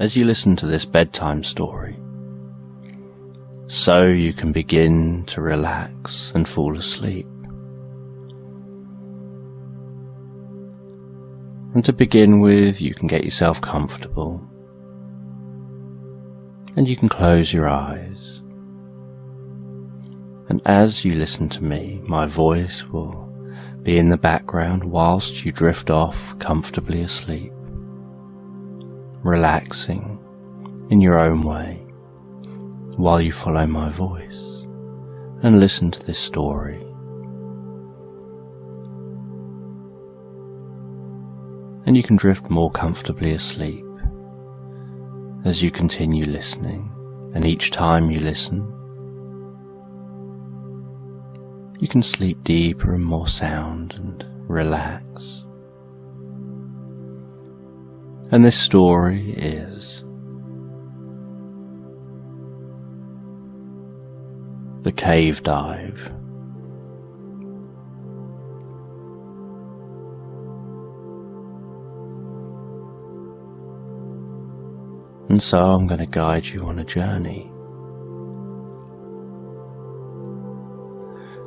as you listen to this bedtime story, so you can begin to relax and fall asleep. And to begin with, you can get yourself comfortable, and you can close your eyes. And as you listen to me, my voice will be in the background whilst you drift off comfortably asleep, relaxing in your own way while you follow my voice and listen to this story. And you can drift more comfortably asleep as you continue listening, and each time you listen, you can sleep deeper and more sound and relax. And this story is The Cave Dive. And so I'm going to guide you on a journey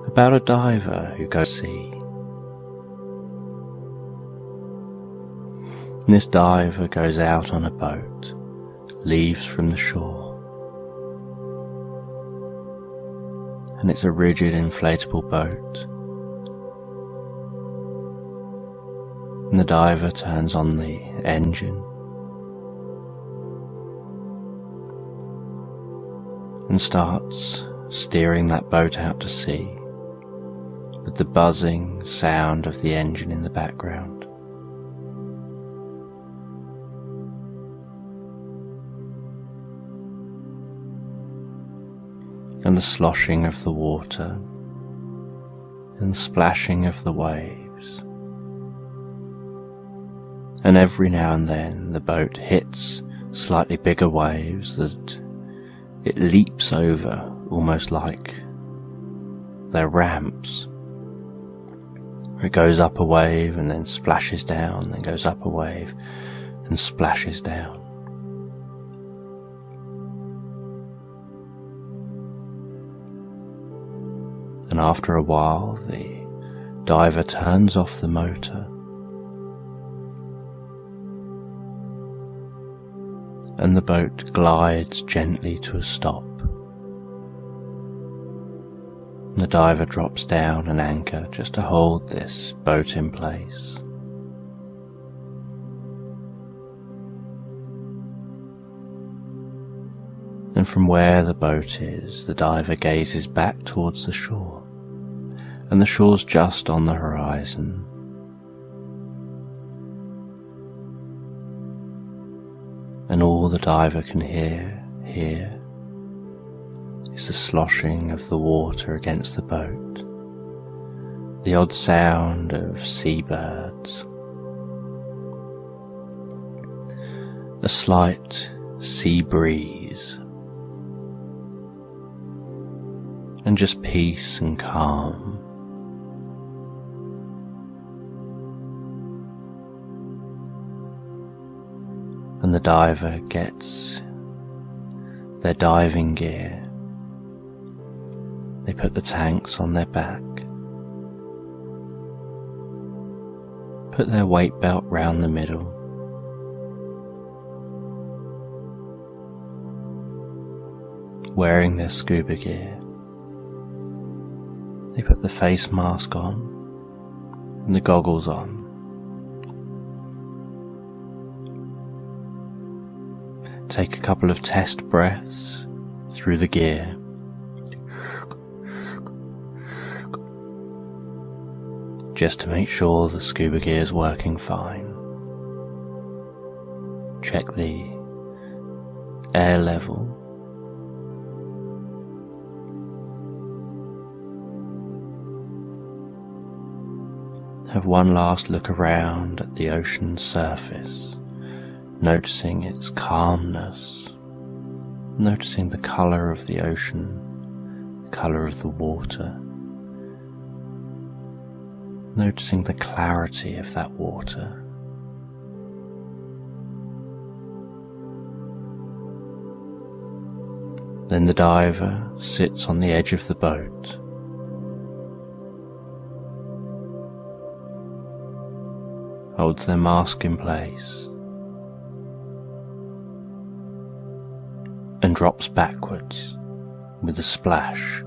about a diver who goes to sea. And this diver goes out on a boat, leaves from the shore, and it's a rigid inflatable boat. And the diver turns on the engine and starts steering that boat out to sea with the buzzing sound of the engine in the background. And the sloshing of the water and the splashing of the waves. And every now and then the boat hits slightly bigger waves that it leaps over, almost like they're ramps. It goes up a wave and then splashes down, then goes up a wave and splashes down. And after a while, the diver turns off the motor and the boat glides gently to a stop. The diver drops down an anchor just to hold this boat in place. And from where the boat is, the diver gazes back towards the shore, and the shore's just on the horizon. And all the diver can hear here is the sloshing of the water against the boat, the odd sound of seabirds, a slight sea breeze, and just peace and calm. And the diver gets their diving gear. They put the tanks on their back, put their weight belt round the middle, wearing their scuba gear. They put the face mask on and the goggles on. Take a couple of test breaths through the gear. Just to make sure the scuba gear is working fine. Check the air level. Have one last look around at the ocean's surface, noticing its calmness, noticing the colour of the ocean, the colour of the water, noticing the clarity of that water. Then the diver sits on the edge of the boat. Holds their mask in place and drops backwards with a splash.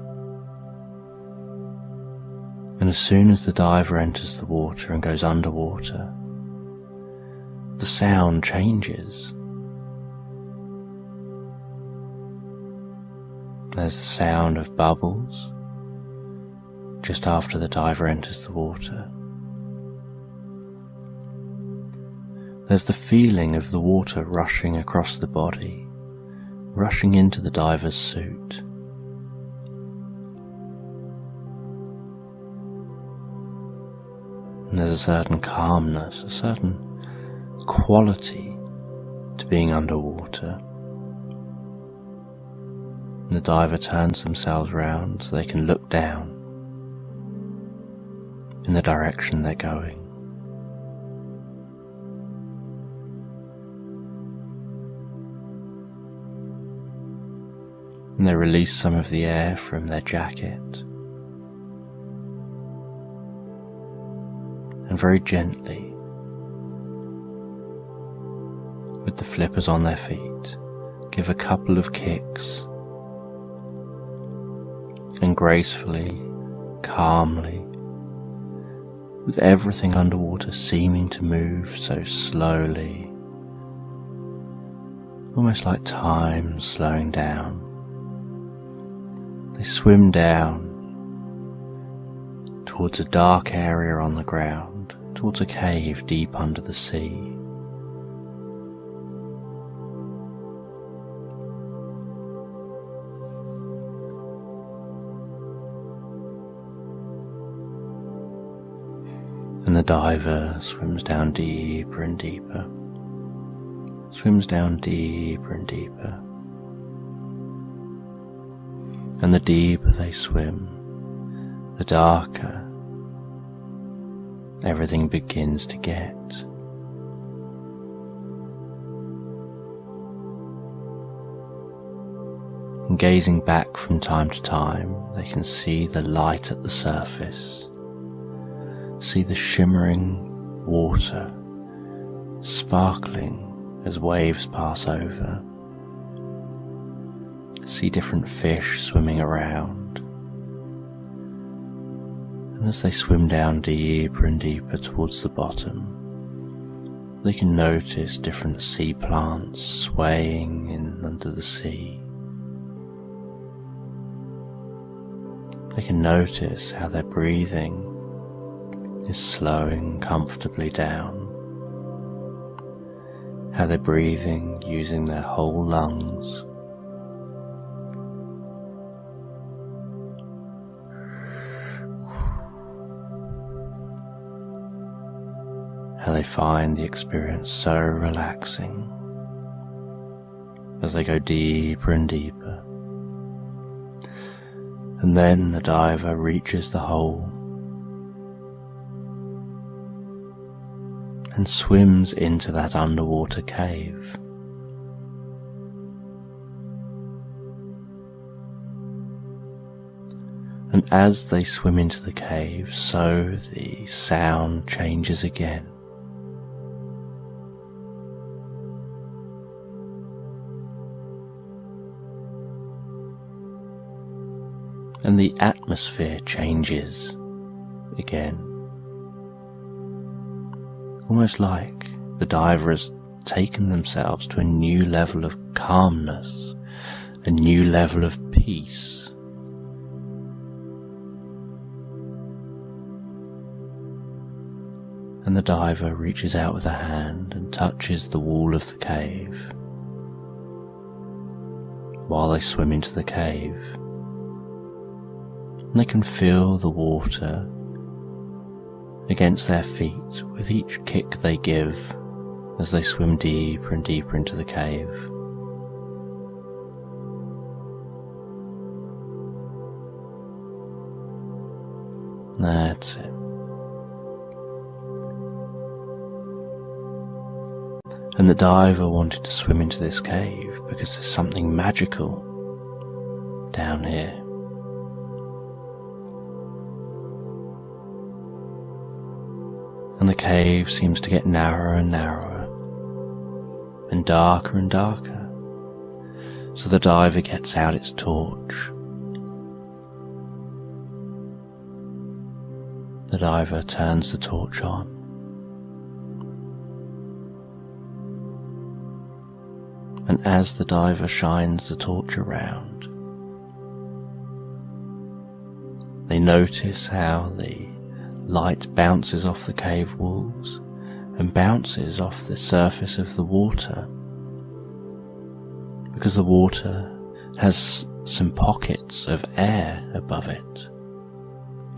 And as soon as the diver enters the water and goes underwater, the sound changes. There's the sound of bubbles just after the diver enters the water. There's the feeling of the water rushing across the body, rushing into the diver's suit. And there's a certain calmness, a certain quality to being underwater. And the diver turns themselves round so they can look down in the direction they're going. And they release some of the air from their jacket, and very gently, with the flippers on their feet, give a couple of kicks, and gracefully, calmly, with everything underwater seeming to move so slowly, almost like time slowing down. They swim down towards a dark area on the ground, towards a cave deep under the sea. And the diver swims down deeper and deeper, swims down deeper and deeper. And the deeper they swim, the darker everything begins to get. And gazing back from time to time, they can see the light at the surface, see the shimmering water sparkling as waves pass over, see different fish swimming around. And as they swim down deeper and deeper towards the bottom, they can notice different sea plants swaying in under the sea. They can notice how their breathing is slowing comfortably down, how they're breathing using their whole lungs. How they find the experience so relaxing as they go deeper and deeper. And then the diver reaches the hole and swims into that underwater cave. And as they swim into the cave, so the sound changes again. And the atmosphere changes again. Almost like the diver has taken themselves to a new level of calmness, a new level of peace. And the diver reaches out with a hand and touches the wall of the cave while they swim into the cave. And they can feel the water against their feet with each kick they give as they swim deeper and deeper into the cave. That's it. And the diver wanted to swim into this cave because there's something magical down here. And the cave seems to get narrower and narrower, and darker, so the diver gets out its torch. The diver turns the torch on. And as the diver shines the torch around, they notice how the light bounces off the cave walls and bounces off the surface of the water, because the water has some pockets of air above it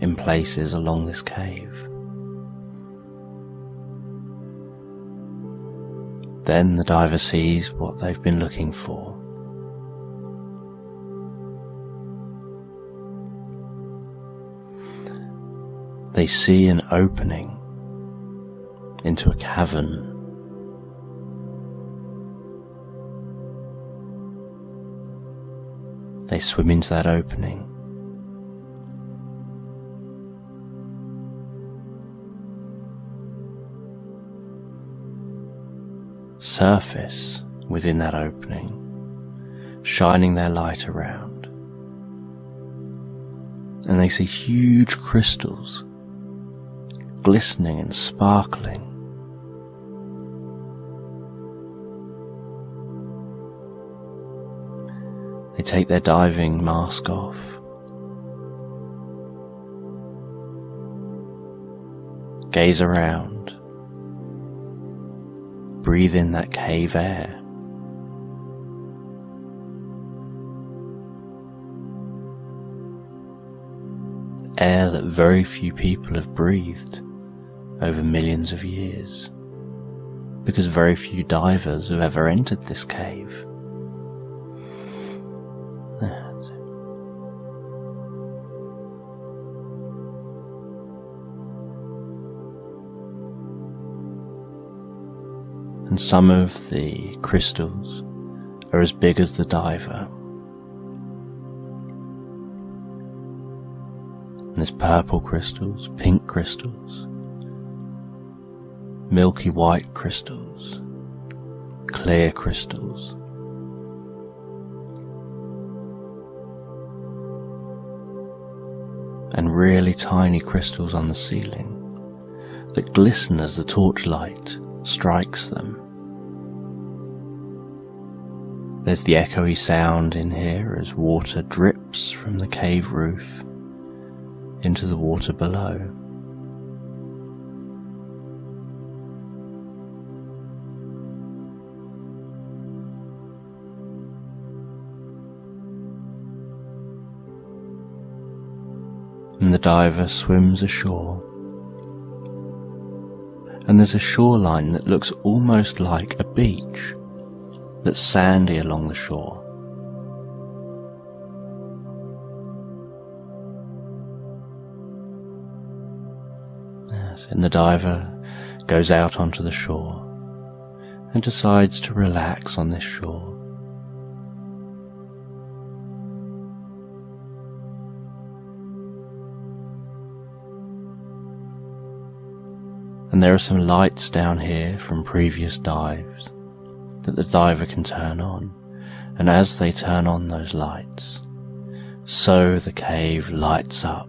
in places along this cave. Then the diver sees what they've been looking for. They see an opening into a cavern. They swim into that opening. Surface within that opening, shining their light around, and they see huge crystals glistening and sparkling. They take their diving mask off, gaze around, breathe in that cave air. Air that very few people have breathed over millions of years, because very few divers have ever entered this cave. That's it. And some of the crystals are as big as the diver. And there's purple crystals, pink crystals, milky white crystals, clear crystals. And really tiny crystals on the ceiling that glisten as the torchlight strikes them. There's the echoey sound in here as water drips from the cave roof into the water below. And the diver swims ashore, and there's a shoreline that looks almost like a beach that's sandy along the shore. Yes, and the diver goes out onto the shore and decides to relax on this shore. And there are some lights down here from previous dives that the diver can turn on, and as they turn on those lights, so the cave lights up,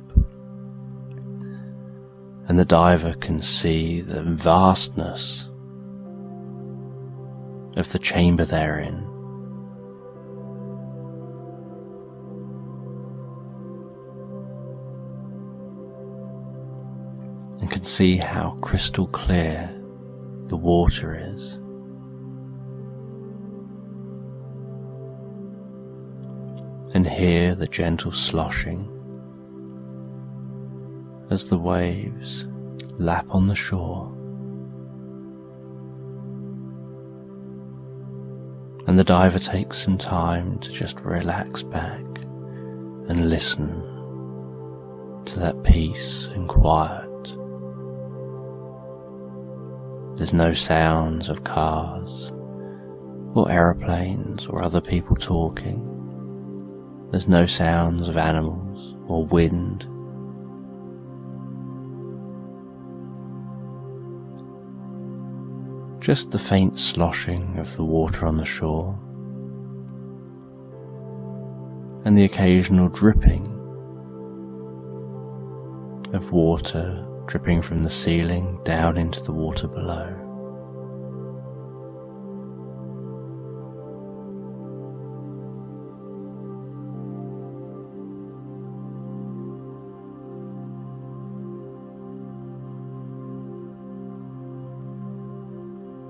and the diver can see the vastness of the chamber they're in. And can see how crystal clear the water is. And hear the gentle sloshing as the waves lap on the shore. And the diver takes some time to just relax back and listen to that peace and quiet. There's no sounds of cars or aeroplanes or other people talking. There's no sounds of animals or wind. Just the faint sloshing of the water on the shore and the occasional dripping of water dripping from the ceiling down into the water below.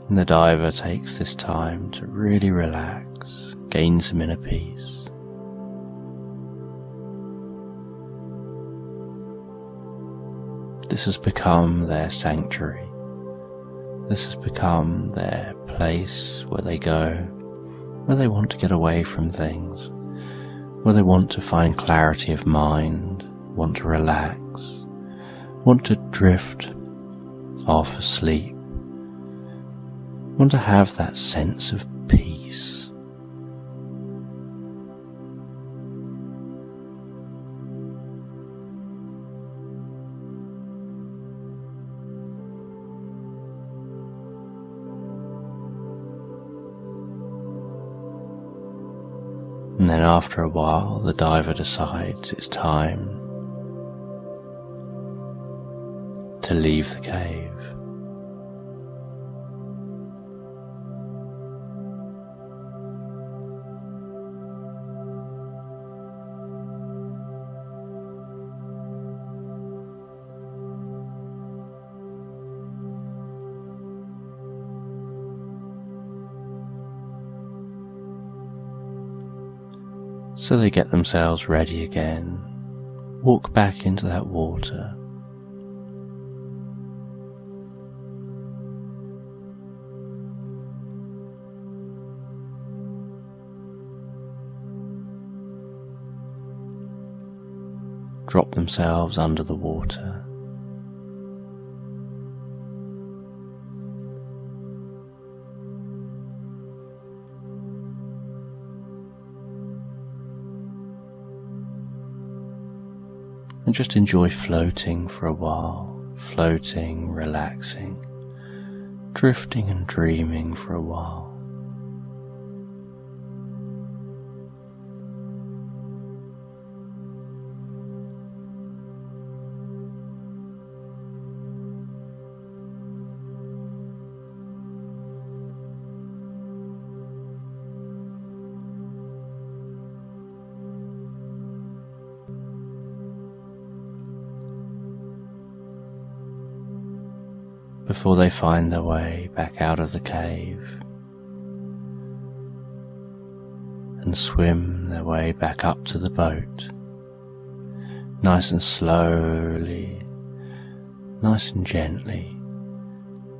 And the diver takes this time to really relax, gain some inner peace. This has become their sanctuary. This has become their place where they go, where they want to get away from things, where they want to find clarity of mind, want to relax, want to drift off asleep, want to have that sense of peace. And then after a while, the diver decides it's time to leave the cave. So they get themselves ready again, walk back into that water. Drop themselves under the water. And just enjoy floating for a while, floating, relaxing, drifting and dreaming for a while. Before they find their way back out of the cave and swim their way back up to the boat, nice and slowly, nice and gently,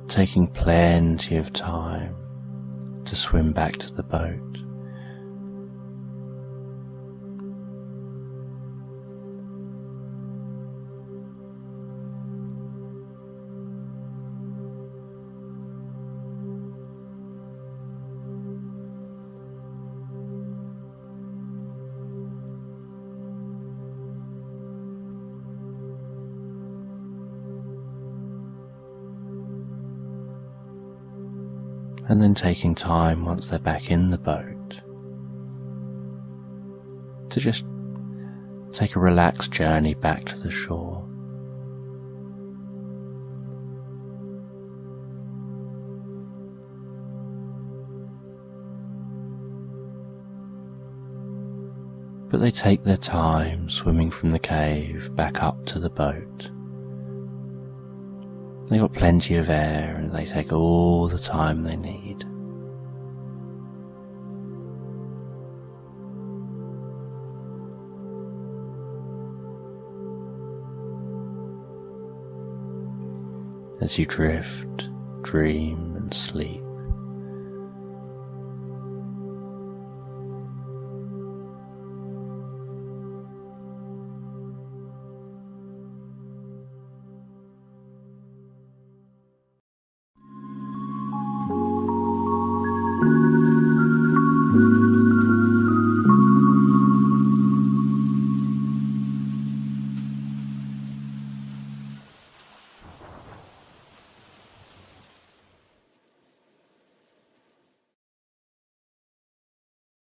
taking plenty of time to swim back to the boat. And then taking time once they're back in the boat to just take a relaxed journey back to the shore. But they take their time swimming from the cave back up to the boat. They got plenty of air and they take all the time they need. As you drift, dream and sleep.